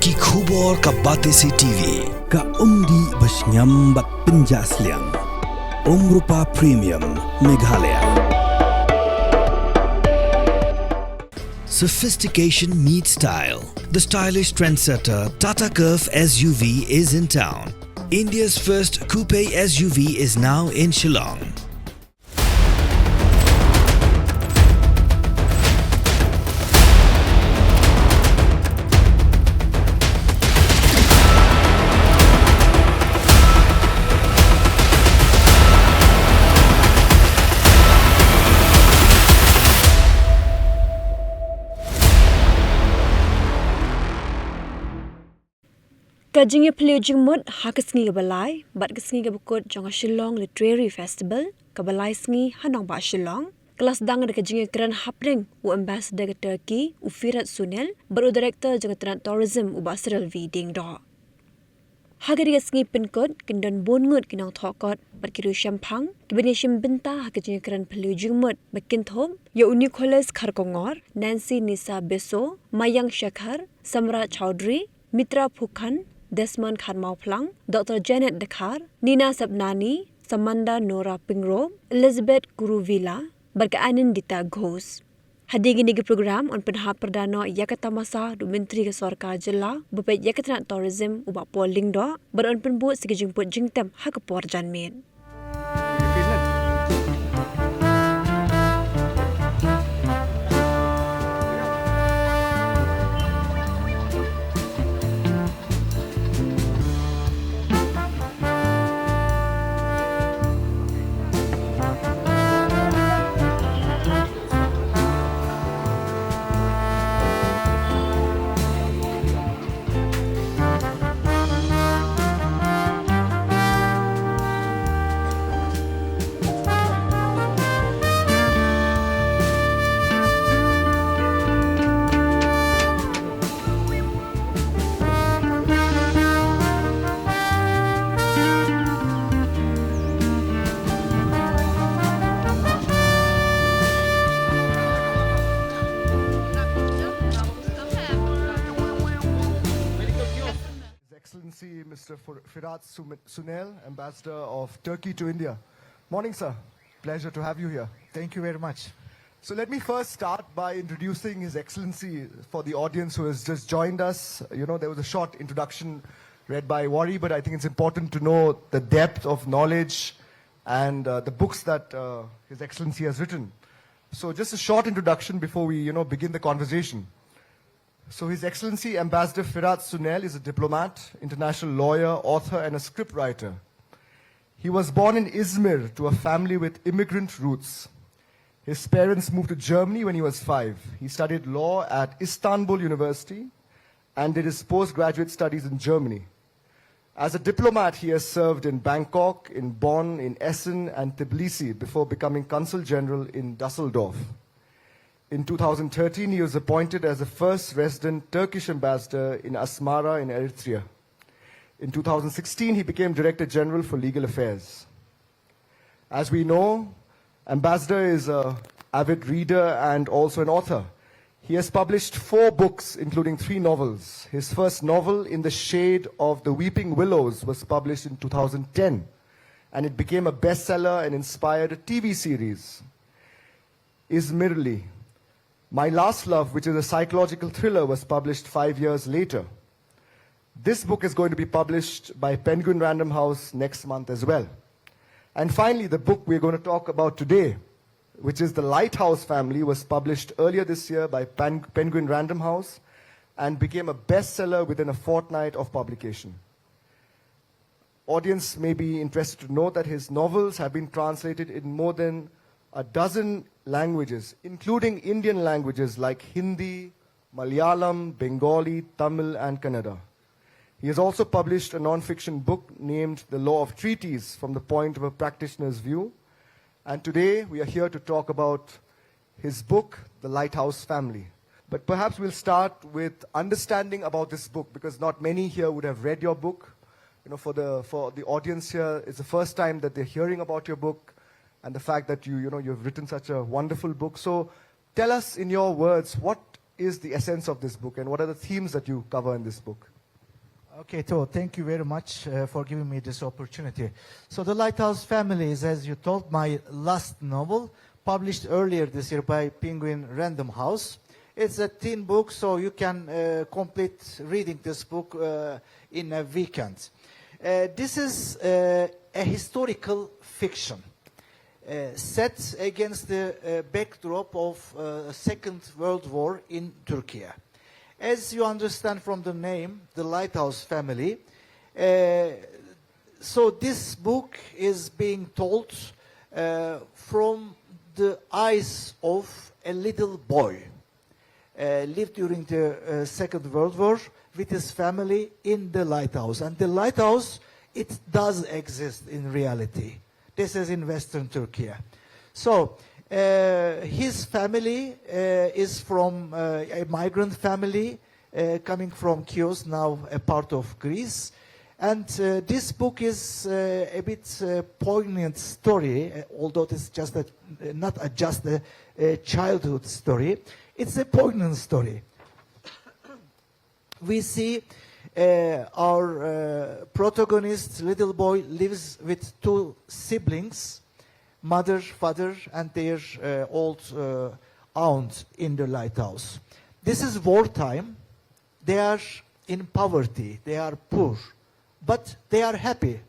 Ki khubor ka Batesi TV. Ka umdi basnyam bat penjasliang. Rupa Premium Meghalaya. Sophistication meets style. The stylish trendsetter Tata Curve SUV is in town. India's first coupe SUV is now in Shillong. Kajingnya pelujung mud ha Sngi ke Balai, bat ke Sngi ke Bukut jong Shillong Literary Festival, ke Balai Sngi hanong ba Shillong. Kelas Sdang de Jingïakren hapring u ambassador ke Turkey u Sunel, baru director jong tourism u basral viding do. Ha ke Sngi pinkot kendon bongut kinang thokot bat kiru shampang, kibinishim benta ha ke Jingïakren pelujung mud bakin thom, ya Nicholas Kharkongor, Nancy Nisa Beso, Mayang Shakhar, Samra Chowdhury, Mitra Phukhan, Desmond Kharmau Plang, Dr. Janet Dekhar, Nina Sabnani, Samanda Nora Pingrob, Elizabeth Guruvila, Berkeanindita Ghosh. Hadigi nigi program on penhap perdana yakata masa du menteri ke Sarkar Jilla, bepet yakata tourism ubak polling do, beron penbuat segi jemput jingtem ha ke por janmin. Excellency Mr. Sunel, Ambassador of Turkey to India. Morning, sir. Pleasure to have you here. Thank you very much. So let me first start by introducing His Excellency for the audience who has just joined us. You know, there was a short introduction read by Wari, but I think it's important to know the depth of knowledge and the books that His Excellency has written. So just a short introduction before we, begin the conversation. So His Excellency Ambassador Firat Sunel is a diplomat, international lawyer, author and a scriptwriter. He was born in Izmir to a family with immigrant roots. His parents moved to Germany when he was 5. He studied law at Istanbul University and did his postgraduate studies in Germany. As a diplomat, he has served in Bangkok, in Bonn, in Essen and Tbilisi before becoming Consul General in Dusseldorf. In 2013, he was appointed as the first resident Turkish ambassador in Asmara in Eritrea. In 2016, he became Director General for Legal Affairs. As we know, Ambassador is an avid reader and also an author. He has published 4 books, including 3 novels. His first novel, In the Shade of the Weeping Willows, was published in 2010, and it became a bestseller and inspired a TV series. Izmirli, My Last Love, which is a psychological thriller, was published 5 years later. This book is going to be published by Penguin Random House next month as well. And finally, the book we're going to talk about today, which is The Lighthouse Family, was published earlier this year by Penguin Random House and became a bestseller within a fortnight of publication. Audience may be interested to know that his novels have been translated in more than a dozen languages, including Indian languages like Hindi, Malayalam, Bengali, Tamil, and Kannada. He has also published a non-fiction book named The Law of Treaties from the point of a practitioner's view. And today we are here to talk about his book, The Lighthouse Family. But perhaps we'll start with understanding about this book, because not many here would have read your book. For the audience here, it's the first time that they're hearing about your book, and the fact that you've written such a wonderful book. So tell us in your words, what is the essence of this book and what are the themes that you cover in this book? Okay, Toh, thank you very much for giving me this opportunity. So The Lighthouse Family is, as you told, my last novel, published earlier this year by Penguin Random House. It's a thin book, so you can complete reading this book in a weekend. This is a historical fiction set against the backdrop of Second World War in Turkey. As you understand from the name, The Lighthouse Family, so this book is being told from the eyes of a little boy. Lived during the Second World War with his family in the lighthouse. And the lighthouse, it does exist in reality. This is in Western Turkey. So his family is from a migrant family coming from Chios, now a part of Greece. And this book is a bit poignant story, although it's just not just a childhood story. It's a poignant story. We see our protagonist, little boy, lives with two siblings, mother, father, and their old aunt in the lighthouse. This is wartime. They are in poverty. They are poor. But they are happy.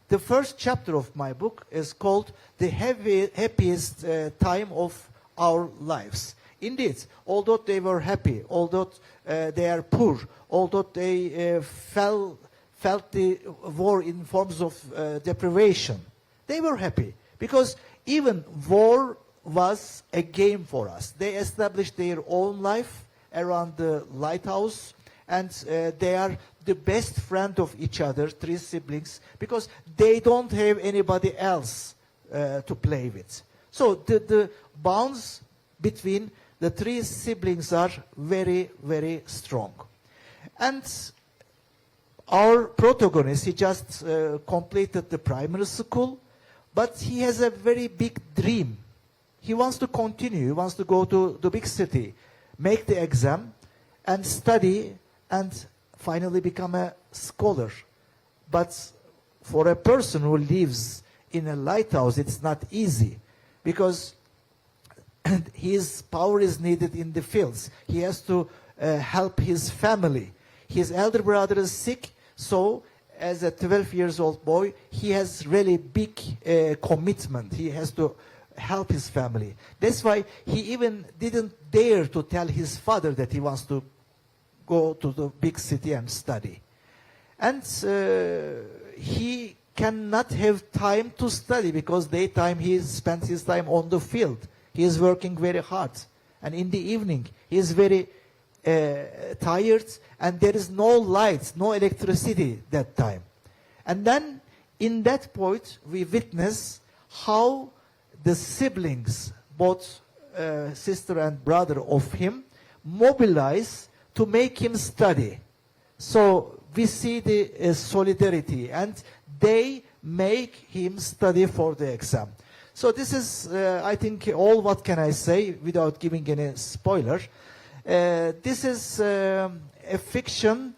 The first chapter of my book is called The Happiest Time of Our Lives. Indeed, although they were happy, although they are poor, although they felt the war in forms of deprivation, they were happy. Because even war was a game for us. They established their own life around the lighthouse, and they are the best friend of each other, three siblings, because they don't have anybody else to play with. So the bonds between the three siblings are very, very strong. And our protagonist, he just completed the primary school, but he has a very big dream. He wants to continue. He wants to go to the big city, make the exam, and study, and finally become a scholar. But for a person who lives in a lighthouse, it's not easy, because his power is needed in the fields. He has to help his family. His elder brother is sick, so as a 12 years old boy, he has really big commitment. He has to help his family. That's why he even didn't dare to tell his father that he wants to go to the big city and study. And he cannot have time to study, because daytime he spends his time on the field. He is working very hard. And in the evening, he is very tired, and there is no lights, no electricity that time. And then, in that point, we witness how the siblings, both sister and brother of him, mobilize to make him study. So we see the solidarity, and they make him study for the exam. So this is, I think, all what can I say without giving any spoiler. This is a fiction,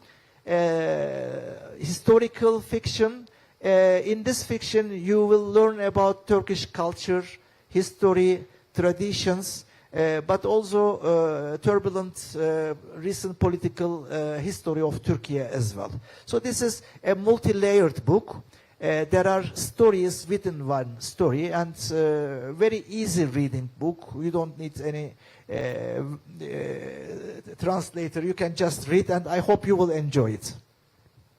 historical fiction. In this fiction, you will learn about Turkish culture, history, traditions, but also turbulent recent political history of Turkey as well. So this is a multi-layered book. There are stories within one story, and very easy reading book. You don't need any translator. You can just read, and I hope you will enjoy it.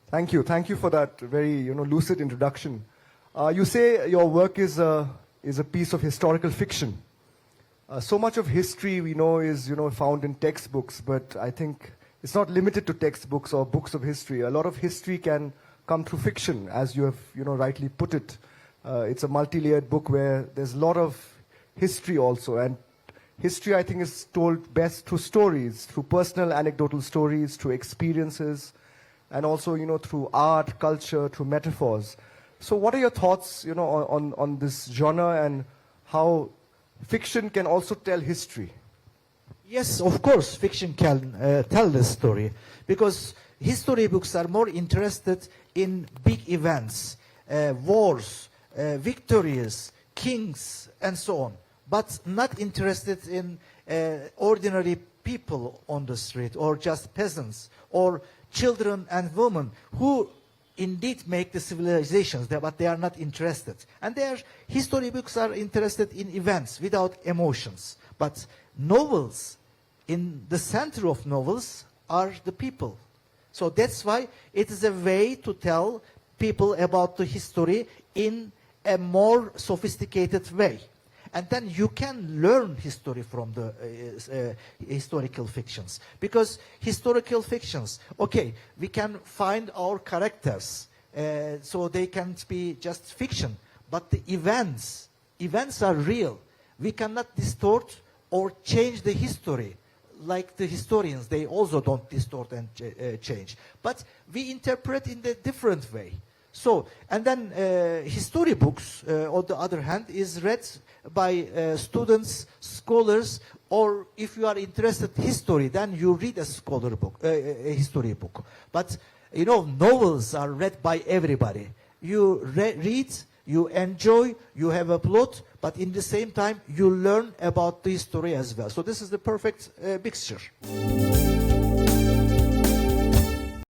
Thank you. Thank you for that very lucid introduction. You say your work is a piece of historical fiction. So much of history we know is found in textbooks, but I think it's not limited to textbooks or books of history. A lot of history can come through fiction, as you have rightly put it. It's a multi-layered book where there's a lot of history also, and history, I think, is told best through stories, through personal anecdotal stories, through experiences, and also through art, culture, through metaphors. So what are your thoughts on this genre, and how fiction can also tell history? Yes, of course, fiction can tell this story, because history books are more interested in big events, wars, victories, kings, and so on, but not interested in ordinary people on the street, or just peasants, or children and women who indeed make the civilizations, but they are not interested. And their history books are interested in events without emotions. But novels, in the center of novels are the people. So that's why it is a way to tell people about the history in a more sophisticated way. And then you can learn history from the historical fictions. Because historical fictions, okay, we can find our characters, so they can't be just fiction. But the events are real. We cannot distort or change the history. Like the historians, they also don't distort and change. But we interpret in a different way. So, and then history books, on the other hand, is read by students, scholars, or if you are interested in history, then you read a scholar book, a history book. But, you know, novels are read by everybody. You read, you enjoy, you have a plot, but in the same time, you learn about the history as well. So this is the perfect mixture.